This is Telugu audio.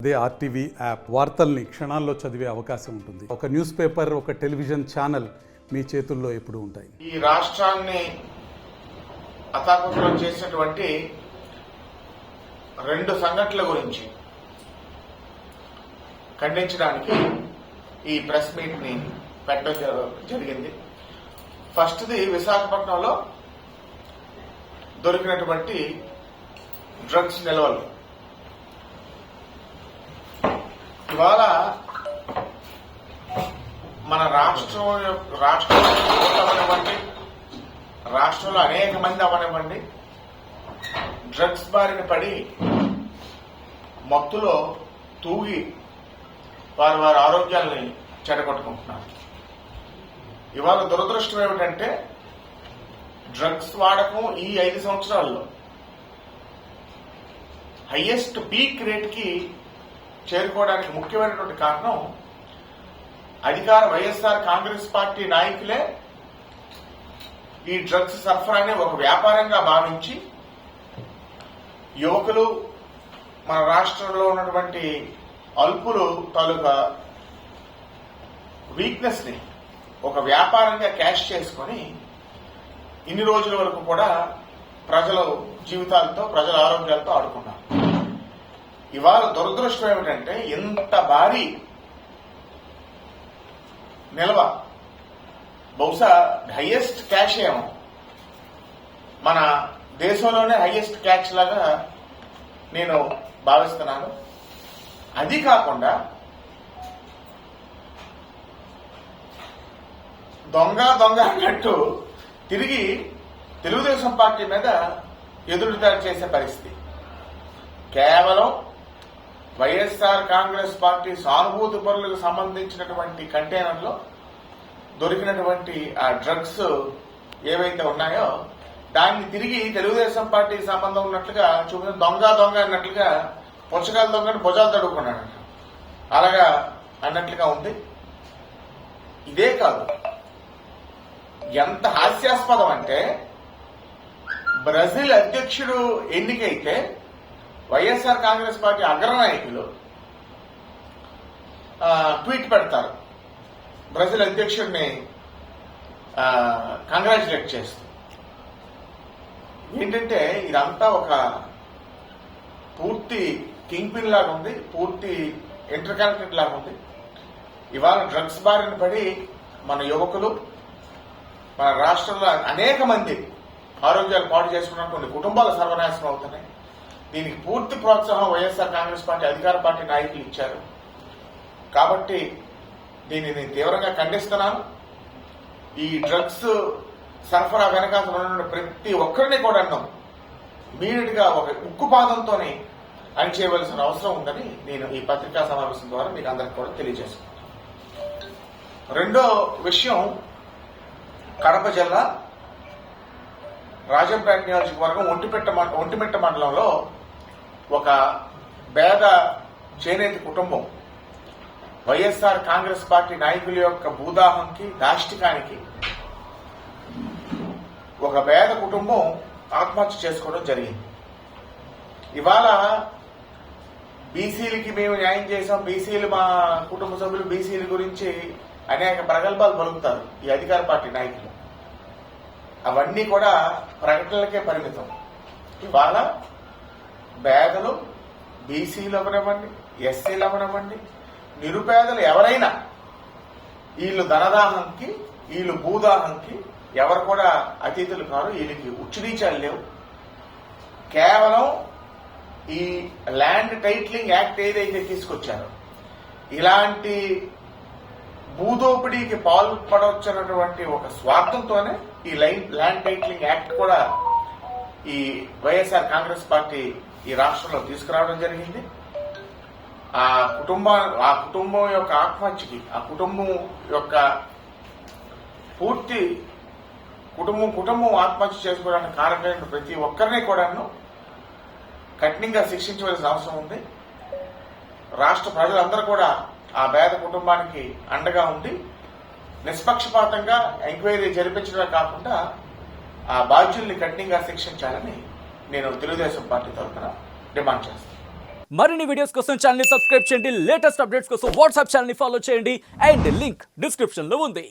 అదే ఆర్టీవీ యాప్ వార్తల్ని క్షణాల్లో చదివే అవకాశం ఉంటుంది. ఒక న్యూస్ పేపర్, ఒక టెలివిజన్ ఛానల్ మీ చేతుల్లో ఎప్పుడూ ఉంటాయి. ఈ రాష్ట్రాన్ని అతాకుతలం చేసినటువంటి రెండు సంఘటనల గురించి ఖండించడానికి ఈ ప్రెస్ మీట్ ని పెట్టడం జరిగింది. ఫస్ట్ది విశాఖపట్నంలో దొరికినటువంటి డ్రగ్స్ నిల్వలు. ఇవాళ మన రాష్ట్రంలో అవనివ్వండి, రాష్ట్రంలో అనేక మంది అవనివ్వండి, డ్రగ్స్ బారిన పడి మత్తులో తూగి వారి ఆరోగ్యాల్ని చెడగొట్టుకుంటున్నారు. ఇవాళ దురదృష్టం ఏమిటంటే డ్రగ్స్ వాడకం ఈ 5 సంవత్సరాల్లో హైయెస్ట్ పీక్ రేట్ కి చేరుకోవడానికి ముఖ్యమైనటువంటి కారణం అధికార వైఎస్ఆర్ కాంగ్రెస్ పార్టీ నాయకులే ఈ డ్రగ్స్ సరఫరాని ఒక వ్యాపారంగా భావించి యువకులు, మన రాష్ట్రంలో ఉన్నటువంటి అల్పులు తాలూకా వీక్నెస్ ని ఒక వ్యాపారంగా క్యాష్ చేసుకుని ఇన్ని రోజుల వరకు కూడా ప్రజల జీవితాలతో, ప్రజల ఆరోగ్యాలతో ఆడుకున్నారు. ఇవాళ దురదృష్టం ఏమిటంటే ఇంత భారీ నిల్వ, బహుశా హైయెస్ట్ క్యాష్ ఏమో, మన దేశంలోనే హైయెస్ట్ క్యాష్ లాగా నేను భావిస్తున్నాను. అది కాకుండా దొంగ అన్నట్టు తిరిగి తెలుగుదేశం పార్టీ మీద ఎదురుదాడి చేసే పరిస్థితి. కేవలం వైఎస్ఆర్ కాంగ్రెస్ పార్టీ సానుభూతి పరులకు సంబంధించినటువంటి కంటైనర్లో దొరికినటువంటి ఆ డ్రగ్స్ ఏవైతే ఉన్నాయో దాన్ని తిరిగి తెలుగుదేశం పార్టీకి సంబంధం ఉన్నట్లుగా చూపించిన దొంగ అన్నట్లుగా పుచ్చకాయల దొంగని భుజాలు తడుకున్నాడు, అలాగా అన్నట్లుగా ఉంది. ఇదే కాదు, ఎంత హాస్యాస్పదం అంటే బ్రెజిల్ అధ్యక్షుడు ఎన్నికైతే వైఎస్ఆర్ కాంగ్రెస్ పార్టీ అగ్రనాయకులు ట్వీట్ పెడతారు బ్రెజిల్ అధ్యక్షుడిని కంగ్రాచులేట్ చేస్తూ. ఏంటంటే ఇదంతా ఒక పూర్తి కింగ్ పిన్ లాగా ఉంది, పూర్తి ఇంటర్ కనెక్టెడ్ లాగా ఉంది. ఇవాళ డ్రగ్స్ బారిన పడి మన యువకులు, మన రాష్ట్రంలో అనేక మంది ఆరోగ్యాలు పాటు చేసుకున్న కొన్ని కుటుంబాలు సర్వనాశనం అవుతున్నాయి. దీనికి పూర్తి ప్రోత్సాహం వైఎస్ఆర్ కాంగ్రెస్ పార్టీ అధికార పార్టీ నాయకులు ఇచ్చారు. కాబట్టి దీనిని తీవ్రంగా ఖండిస్తున్నాను. ఈ డ్రగ్స్ సరఫరా వెనకాల ఉన్న ప్రతి ఒక్కరిని కూడా ఇమీడియట్ గా ఒక ఉక్కుపాదంతోనే అణిచేయవలసిన అవసరం ఉందని నేను ఈ పత్రికా సమావేశం ద్వారా మీకు అందరికి కూడా తెలియజేసుకుంటాను. రెండో విషయం, కడప జిల్లా రాజంపేట నియోజకవర్గం ఒంటిమిట్ట మండలంలో ఒక పేద చేనేత కుటుంబం వైఎస్ఆర్ కాంగ్రెస్ పార్టీ నాయకుల యొక్క భూదాహంకి, దాష్టికానికి ఒక పేద కుటుంబం ఆత్మహత్య చేసుకోవడం జరిగింది. ఇవాళ బీసీలకి మేము న్యాయం చేశాం, బీసీలు మా కుటుంబ సభ్యులు బీసీల గురించి అనేక ప్రగల్భాలు పలుకుతారు ఈ అధికార పార్టీ నాయకులు. అవన్నీ కూడా ప్రకటనలకే పరిమితం. ఇవాళ పేదలు, బీసీలు అవనివ్వండి, ఎస్సీలు అవనివ్వండి, నిరుపేదలు ఎవరైనా వీళ్ళు ధనదాహంకి, వీళ్ళు భూదాహంకి ఎవరు కూడా అతీతులు కాదు. వీళ్ళకి ఉచ్చునీచాలు లేవు. కేవలం ఈ ల్యాండ్ టైటిలింగ్ యాక్ట్ ఏదైతే తీసుకొచ్చారో ఇలాంటి భూదోపిడీకి పాల్పడవచ్చన్నటువంటి ఒక స్వార్థంతోనే ఈ ల్యాండ్ టైటిలింగ్ యాక్ట్ కూడా ఈ వైఎస్ఆర్ కాంగ్రెస్ పార్టీ ఈ రాష్ట్రంలో తీసుకురావడం జరిగింది. ఆ కుటుంబం యొక్క ఆత్మహత్యకి, ఆ కుటుంబం యొక్క పూర్తి కుటుంబం ఆత్మహత్య చేసుకోవడానికి కారణమైన ప్రతి ఒక్కరిని కూడాను కఠినంగా శిక్షించవలసిన అవసరం ఉంది. రాష్ట్ర ప్రజలందరూ కూడా ఆ పేద కుటుంబానికి అండగా ఉండి నిష్పక్షపాతంగా ఎంక్వైరీ జరిపించడమే కాకుండా ఆ బాధ్యుల్ని కఠినంగా శిక్షించాలని నేను తెలుగుదేశం పార్టీ తరఫున డిమాండ్ చేస్తాను. మరిన్ని వీడియోస్ కోసం ఛానల్ ని సబ్స్క్రైబ్ చేయండి, లేటెస్ట్ అప్డేట్స్ కోసం వాట్సాప్ ఛానల్ ని ఫాలో చేయండి అండ్ లింక్ డిస్క్రిప్షన్ లో ఉంది.